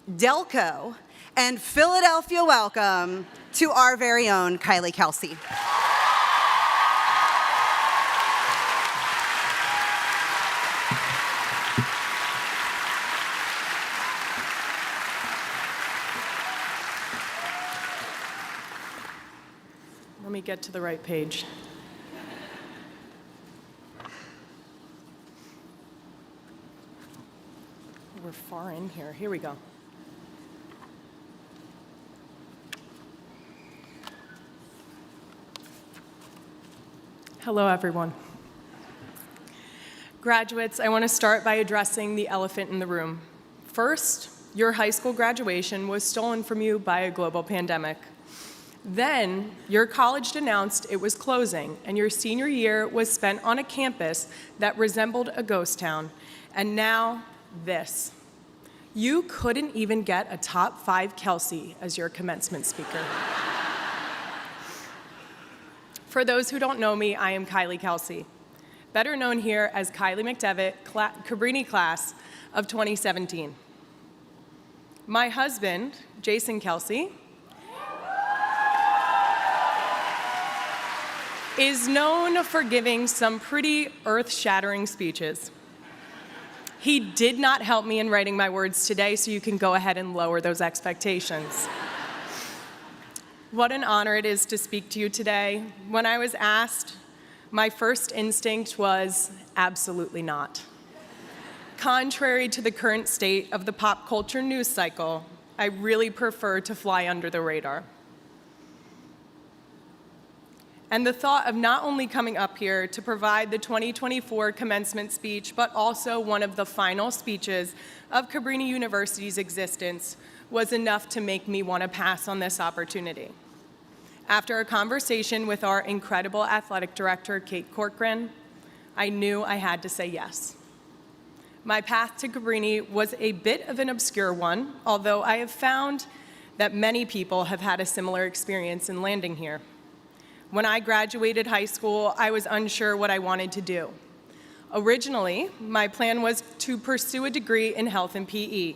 Delco, and Philadelphia welcome to our very own Kylie Kelce. Let me get to the right page. We're far in here. Here we go. Hello, everyone. Graduates, I want to start by addressing the elephant in the room. First, your high school graduation was stolen from you by a global pandemic. Then, your college announced it was closing, and your senior year was spent on a campus that resembled a ghost town. And now, this. You couldn't even get a top 5 Kelce as your commencement speaker. For those who don't know me, I am Kylie Kelce, better known here as Kylie McDevitt, Cabrini class of 2017. My husband, Jason Kelce, is known for giving some pretty earth-shattering speeches. He did not help me in writing my words today, so you can go ahead and lower those expectations. What an honor it is to speak to you today. When I was asked, my first instinct was absolutely not. Contrary to the current state of the pop culture news cycle, I really prefer to fly under the radar. And the thought of not only coming up here to provide the 2024 commencement speech, but also one of the final speeches of Cabrini University's existence was enough to make me want to pass on this opportunity. After a conversation with our incredible athletic director, Kate Corcoran, I knew I had to say yes. My path to Cabrini was a bit of an obscure one, although I have found that many people have had a similar experience in landing here. When I graduated high school, I was unsure what I wanted to do. Originally, my plan was to pursue a degree in health and PE.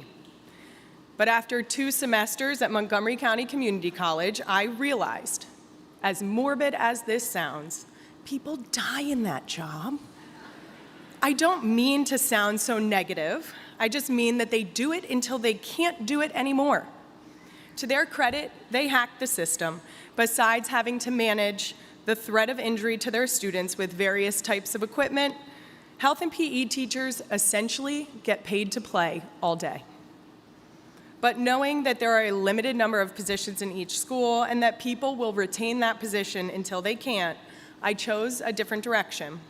But after 2 semesters at Montgomery County Community College, I realized, as morbid as this sounds, people die in that job. I don't mean to sound so negative. I just mean that they do it until they can't do it anymore. To their credit, they hacked the system, besides having to manage the threat of injury to their students with various types of equipment. Health and PE teachers essentially get paid to play all day. But knowing that there are a limited number of positions in each school and that people will retain that position until they can't, I chose a different direction.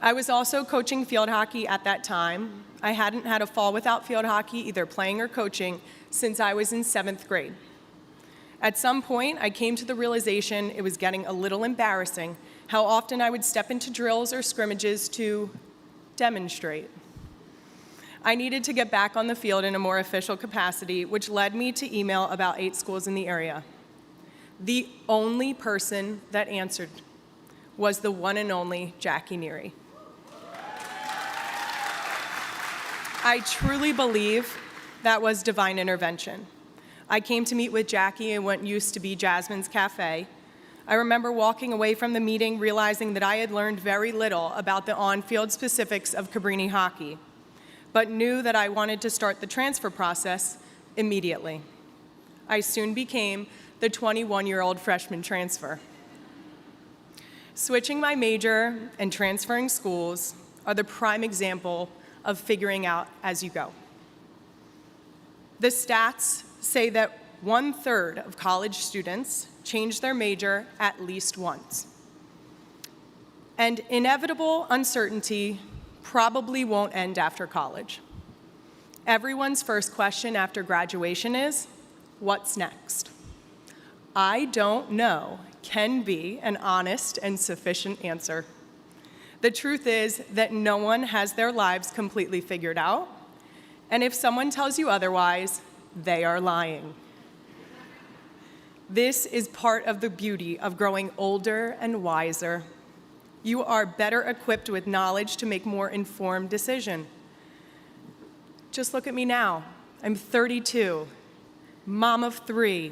I was also coaching field hockey at that time. I hadn't had a fall without field hockey, either playing or coaching, since I was in 7th grade. At some point, I came to the realization it was getting a little embarrassing how often I would step into drills or scrimmages to demonstrate. I needed to get back on the field in a more official capacity, which led me to email about 8 schools in the area. The only person that answered was the one and only Jackie Neary. I truly believe that was divine intervention. I came to meet with Jackie in what used to be Jasmine's Cafe. I remember walking away from the meeting realizing that I had learned very little about the on-field specifics of Cabrini hockey, but knew that I wanted to start the transfer process immediately. I soon became the 21-year-old freshman transfer. Switching my major and transferring schools are the prime example of figuring out as you go. The stats say that 1/3 of college students change their major at least once. And inevitable uncertainty probably won't end after college. Everyone's first question after graduation is, what's next? I don't know can be an honest and sufficient answer. The truth is that no one has their lives completely figured out, and if someone tells you otherwise, they are lying. This is part of the beauty of growing older and wiser. You are better equipped with knowledge to make more informed decisions. Just look at me now, I'm 32, mom of 3.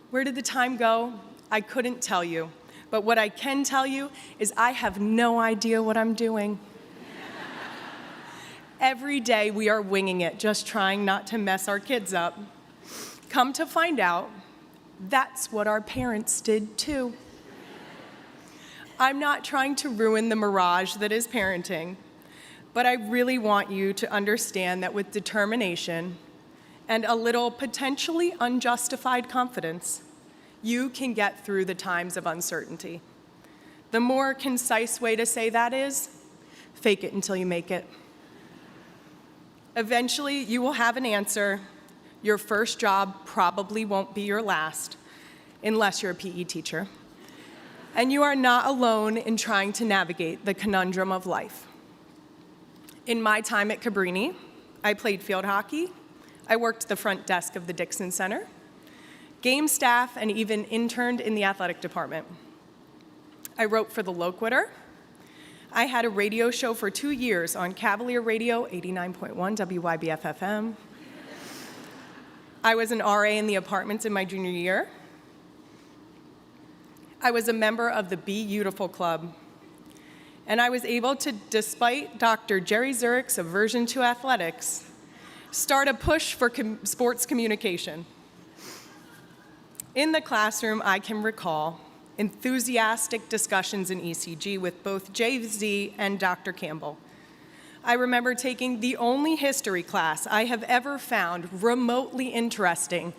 Where did the time go? I couldn't tell you. But what I can tell you is I have no idea what I'm doing. Every day we are winging it, just trying not to mess our kids up. Come to find out, that's what our parents did too. I'm not trying to ruin the mirage that is parenting, but I really want you to understand that with determination and a little potentially unjustified confidence, you can get through the times of uncertainty. The more concise way to say that is, fake it until you make it. Eventually, you will have an answer. Your first job probably won't be your last, unless you're a PE teacher. And you are not alone in trying to navigate the conundrum of life. In my time at Cabrini, I played field hockey, I worked the front desk of the Dixon Center, game staff, and even interned in the athletic department. I wrote for the Loquitter. I had a radio show for 2 years on Cavalier Radio, 89.1 WYBF FM. I was an RA in the apartments in my junior year. I was a member of the Be Beautiful Club. And I was able to, despite Dr. Jerry Zurich's aversion to athletics, start a push for sports communication. In the classroom, I can recall enthusiastic discussions in ECG with both Jay-Z and Dr. Campbell. I remember taking the only history class I have ever found remotely interesting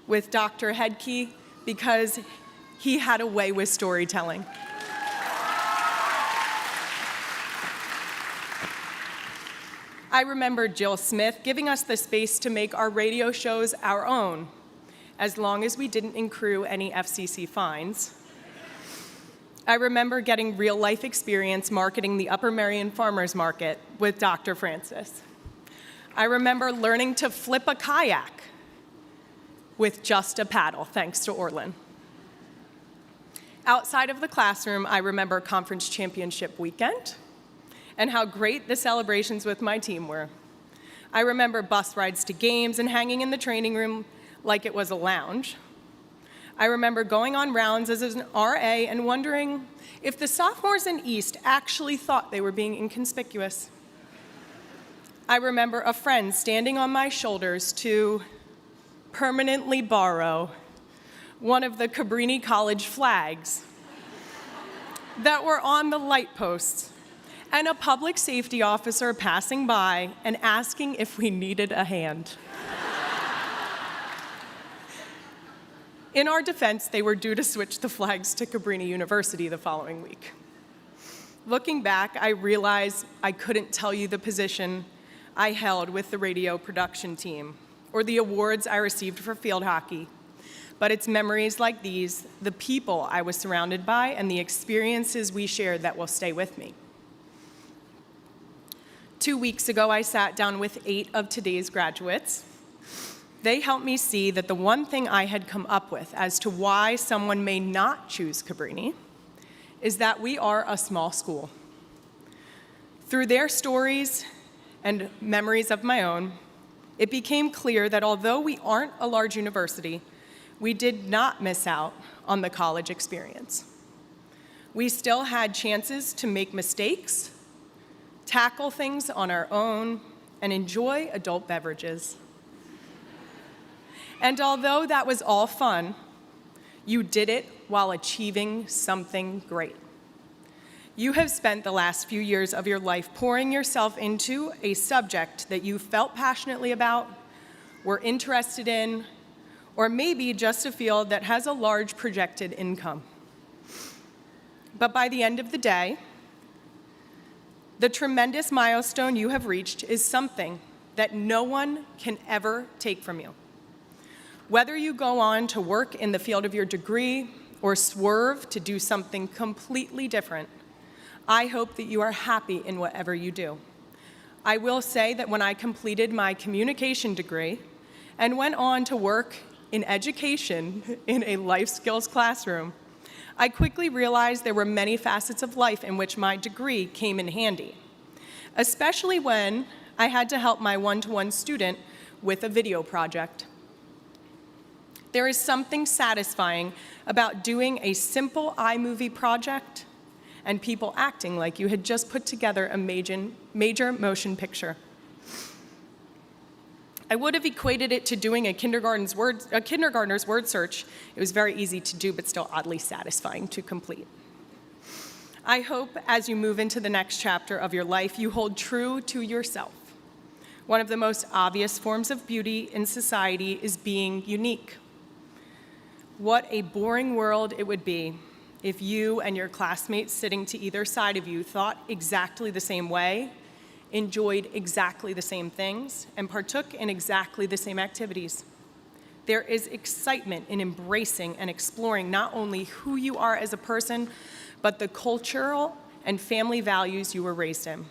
with Dr. Hedke because he had a way with storytelling. I remember Jill Smith giving us the space to make our radio shows our own, as long as we didn't accrue any FCC fines. I remember getting real-life experience marketing the Upper Merion Farmers Market with Dr. Francis. I remember learning to flip a kayak with just a paddle, thanks to Orlin. Outside of the classroom, I remember conference championship weekend and how great the celebrations with my team were. I remember bus rides to games and hanging in the training room like it was a lounge. I remember going on rounds as an RA and wondering if the sophomores in East actually thought they were being inconspicuous. I remember a friend standing on my shoulders to permanently borrow one of the Cabrini College flags that were on the light posts, and a public safety officer passing by and asking if we needed a hand. In our defense, they were due to switch the flags to Cabrini University the following week. Looking back, I realize I couldn't tell you the position I held with the radio production team or the awards I received for field hockey, but it's memories like these, the people I was surrounded by, and the experiences we shared that will stay with me. 2 weeks ago, I sat down with 8 of today's graduates. They helped me see that the one thing I had come up with as to why someone may not choose Cabrini is that we are a small school. Through their stories and memories of my own, it became clear that although we aren't a large university, we did not miss out on the college experience. We still had chances to make mistakes, tackle things on our own, and enjoy adult beverages. And although that was all fun, you did it while achieving something great. You have spent the last few years of your life pouring yourself into a subject that you felt passionately about, were interested in, or maybe just a field that has a large projected income. But by the end of the day, the tremendous milestone you have reached is something that no one can ever take from you. Whether you go on to work in the field of your degree or swerve to do something completely different, I hope that you are happy in whatever you do. I will say that when I completed my communication degree and went on to work in education in a life skills classroom, I quickly realized there were many facets of life in which my degree came in handy, especially when I had to help my one-to-one student with a video project. There is something satisfying about doing a simple iMovie project and people acting like you had just put together a major motion picture. I would have equated it to doing a kindergartner's word search. It was very easy to do, but still oddly satisfying to complete. I hope as you move into the next chapter of your life, you hold true to yourself. One of the most obvious forms of beauty in society is being unique. What a boring world it would be if you and your classmates sitting to either side of you thought exactly the same way, enjoyed exactly the same things, and partook in exactly the same activities. There is excitement in embracing and exploring not only who you are as a person, but the cultural and family values you were raised in.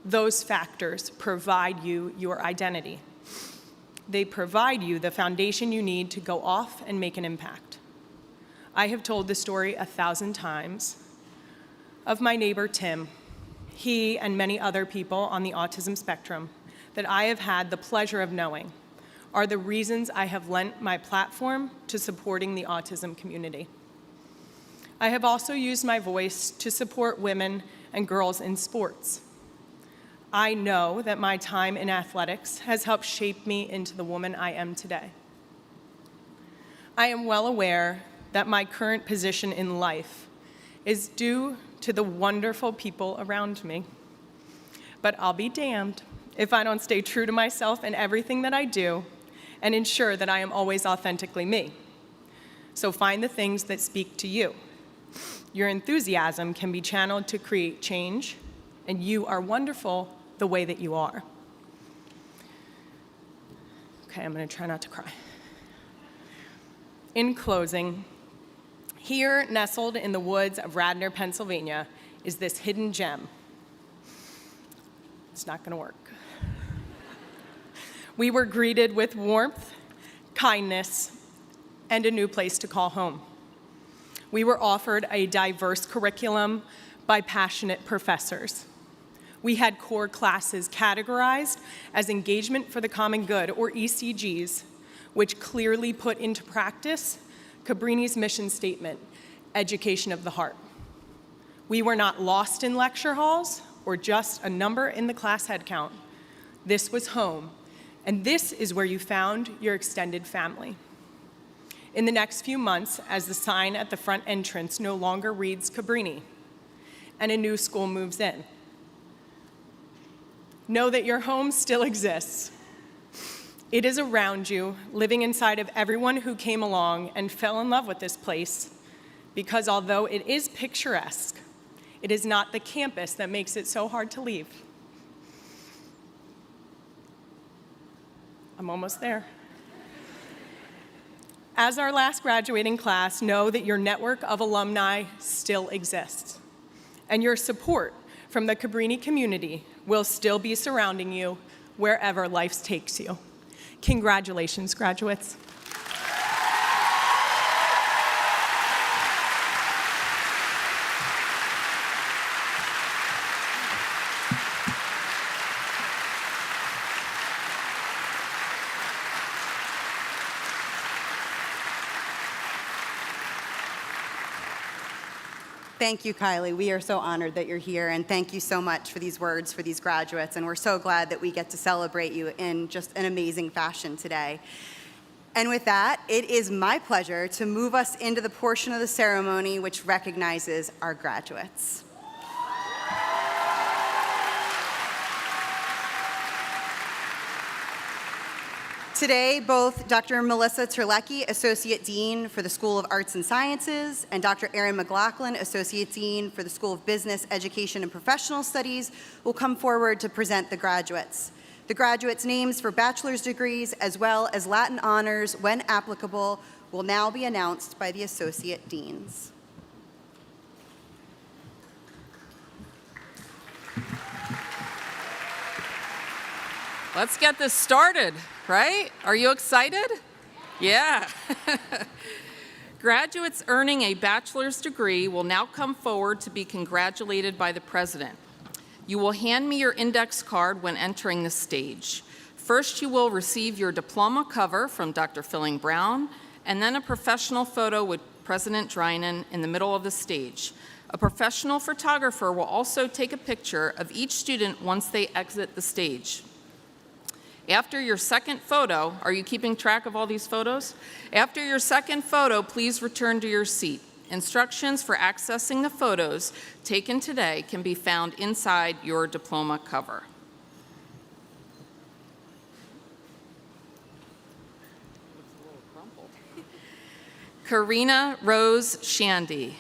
Those factors provide you your identity. They provide you the foundation you need to go off and make an impact. I have told the story 1,000 times of my neighbor, Tim. He and many other people on the autism spectrum that I have had the pleasure of knowing are the reasons I have lent my platform to supporting the autism community. I have also used my voice to support women and girls in sports. I know that my time in athletics has helped shape me into the woman I am today. I am well aware that my current position in life is due to the wonderful people around me. But I'll be damned if I don't stay true to myself in everything that I do and ensure that I am always authentically me. So find the things that speak to you. Your enthusiasm can be channeled to create change, and you are wonderful the way that you are. Okay, I'm gonna try not to cry. In closing, here, nestled in the woods of Radnor, Pennsylvania, is this hidden gem. It's not gonna work. We were greeted with warmth, kindness, and a new place to call home. We were offered a diverse curriculum by passionate professors. We had core classes categorized as Engagement for the Common Good, or ECGs, which clearly put into practice Cabrini's mission statement, education of the heart. We were not lost in lecture halls or just a number in the class head count. This was home, and this is where you found your extended family. In the next few months, as the sign at the front entrance no longer reads Cabrini, and a new school moves in, know that your home still exists. It is around you, living inside of everyone who came along and fell in love with this place, because although it is picturesque, it is not the campus that makes it so hard to leave. I'm almost there. As our last graduating class, know that your network of alumni still exists, and your support from the Cabrini community will still be surrounding you wherever life takes you. Congratulations, graduates. Thank you, Kylie. We are so honored that you're here, and thank you so much for these words for these graduates, and we're so glad that we get to celebrate you in just an amazing fashion today. And with that, it is my pleasure to move us into the portion of the ceremony which recognizes our graduates. Today, both Dr. Melissa Terlecki, Associate Dean for the School of Arts and Sciences, and Dr. Erin McLaughlin, Associate Dean for the School of Business, Education, and Professional Studies, will come forward to present the graduates. The graduates' names for bachelor's degrees, as well as Latin honors, when applicable, will now be announced by the Associate Deans. Let's get this started, right? Are you excited? Yeah. Graduates earning a bachelor's degree will now come forward to be congratulated by the president. You will hand me your index card when entering the stage. First, you will receive your diploma cover from Dr. Filling Brown, and then a professional photo with President Drinan in the middle of the stage. A professional photographer will also take a picture of each student once they exit the stage. After your second photo, are you keeping track of all these photos? After your second photo, please return to your seat. Instructions for accessing the photos taken today can be found inside your diploma cover. Karina Rose Shandy.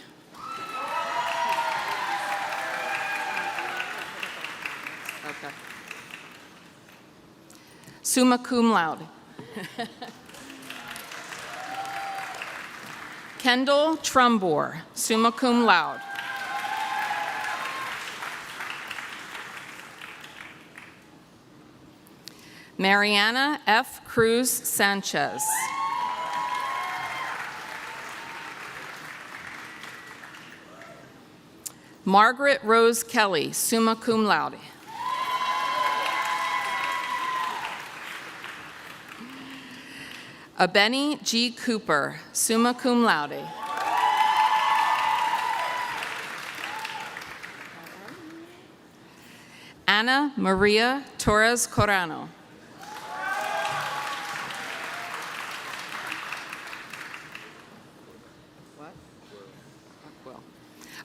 Okay. Summa cum laude. Kendall Trumbore, summa cum laude. Mariana F. Cruz Sanchez. Margaret Rose Kelly, summa cum laude. Abeni G. Cooper, summa cum laude. Ana Maria Torres Corano.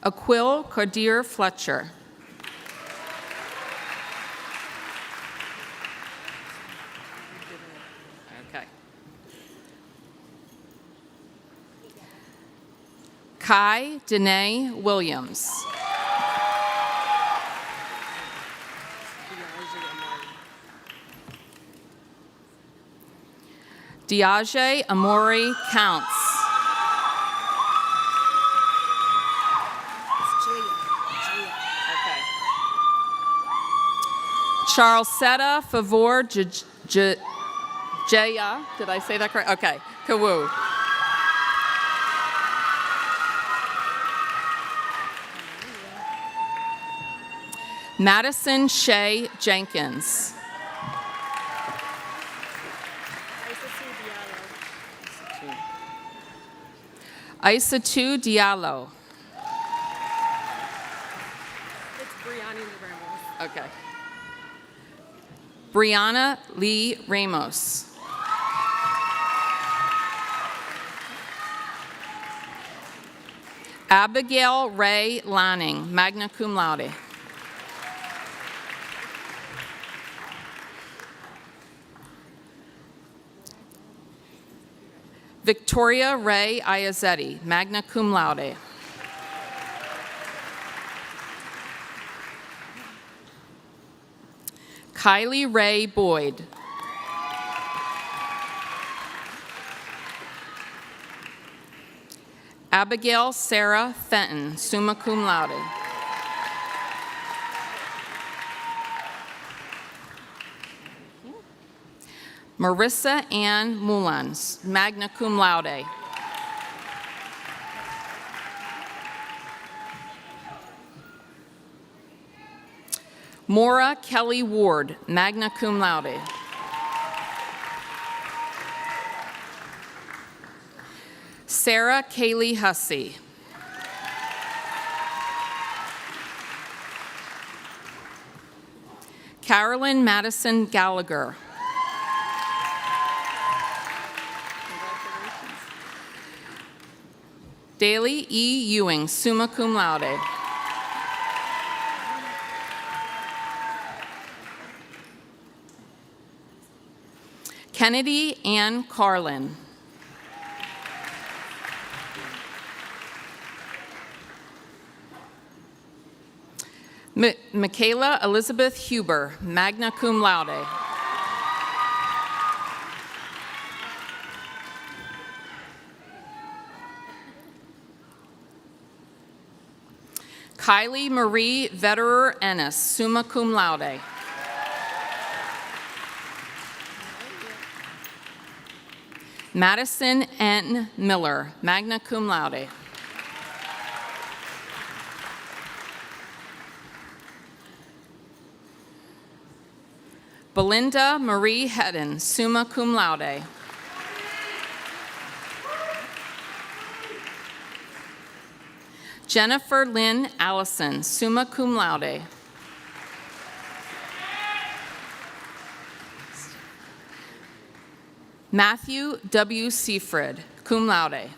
Aquil Cordier Fletcher. Okay. Kai Danae Williams. Diage Amori Counts. Charlesetta Favor Jaya, did I say that correct? Okay, Kawu. Madison Shea Jenkins. Isatu Diallo. It's Brianna Ramos. Okay. Brianna Lee Ramos. Abigail Ray Lanning, magna cum laude. Victoria Ray Iazetti, magna cum laude. Kylie Ray Boyd. Abigail Sarah Fenton, summa cum laude. Marissa Ann Moulins, magna cum laude. Maura Kelly Ward, magna cum laude. Sarah Kaylee Hussey. Carolyn Madison Gallagher. Daly E. Ewing, summa cum laude. Kennedy Ann Carlin. Michaela Elizabeth Huber, magna cum laude. Kylie Marie Vetterer Ennis, summa cum laude. Madison N. Miller, magna cum laude. Belinda Marie Hedden, summa cum laude. Jennifer Lynn Allison, summa cum laude. Matthew W. Seafred, cum laude.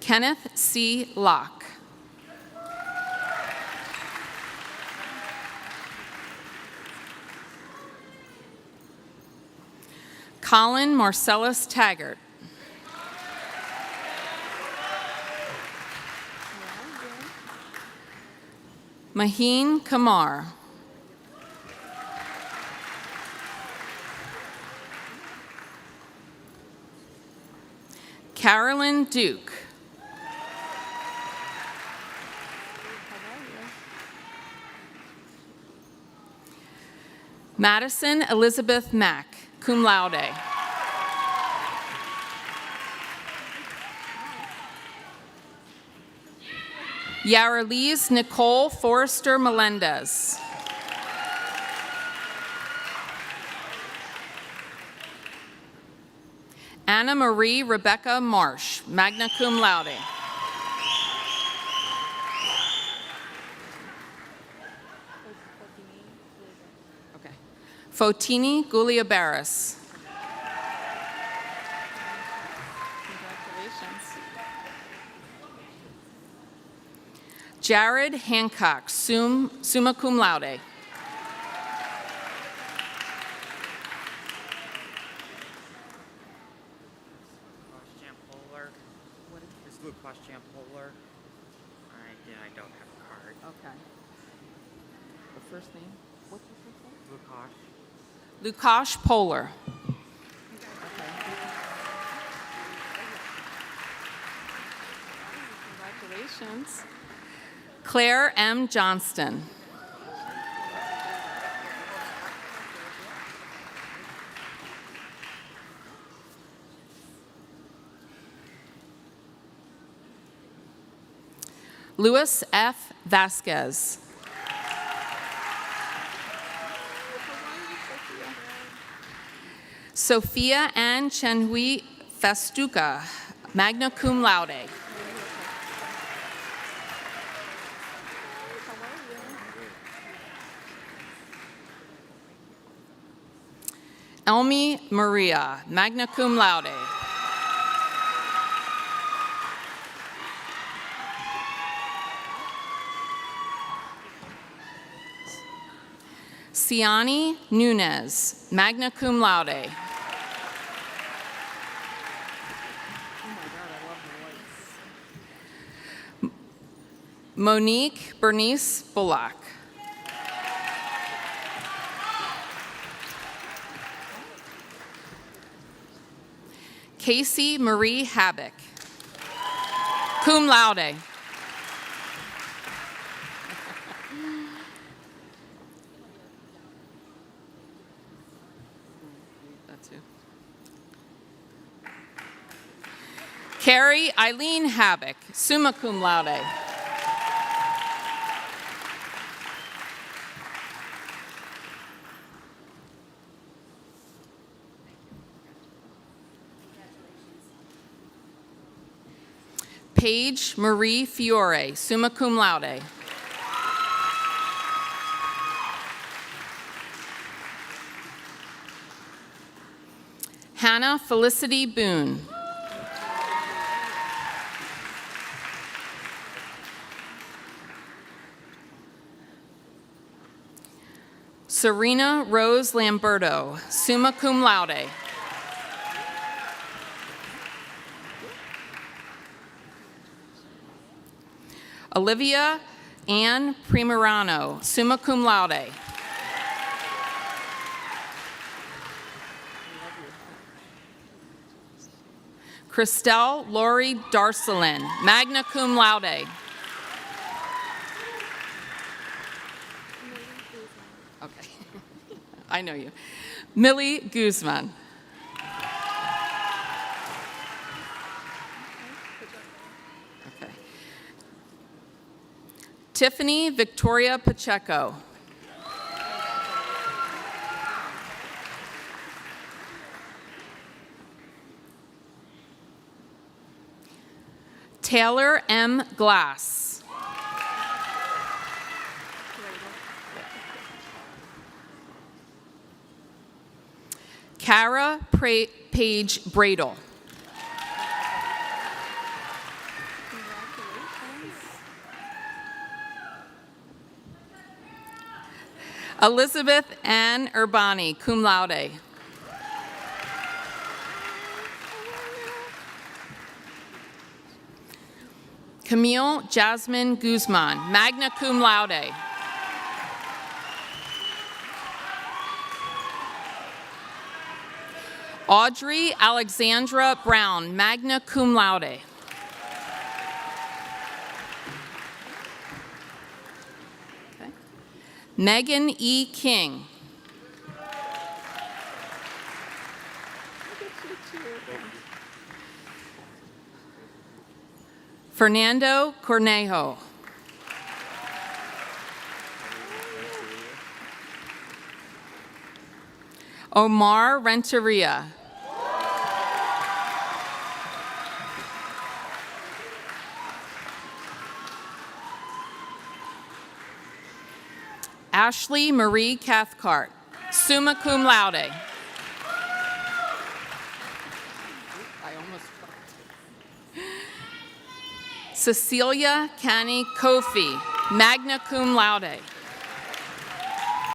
Kenneth C. Locke. Colin Marcellus Taggart. Maheen Kamar. Carolyn Duke. Madison Elizabeth Mack, cum laude. Yaralise Nicole Forrester Melendez. Anna Marie Rebecca Marsh, magna cum laude. Okay. Fotini Guliabaris. Congratulations. Jared Hancock, summa cum laude. I don't have a card. Okay. The first name? What's your first name? Lukash. Lukash Polar. Congratulations. Claire M. Johnston. Luis F. Vasquez. Sophia Ann Chenhui Festuca, magna cum laude. Elmi Maria, magna cum laude. Siani Nunez, magna cum laude. Monique Bernice Bullock. Casey Marie Habik, cum laude. Carrie Eileen Habik, summa cum laude. Paige Marie Fiore, summa cum laude. Hannah Felicity Boone. Serena Rose Lamberto, summa cum laude. Olivia Ann Primerano, summa cum laude. Christelle Lori Darcelin, magna cum laude. Okay, I know you. Millie Guzman. Okay. Tiffany Victoria Pacheco. Taylor M. Glass. Kara Page Bradle. Elizabeth Ann Urbani, cum laude. Camille Jasmine Guzman, magna cum laude. Audrey Alexandra Brown, magna cum laude. Okay. Megan E. King. Fernando Cornejo. Omar Renteria. Ashley Marie Cathcart, summa cum laude. I almost forgot. Cecilia Canny Kofi, magna cum laude.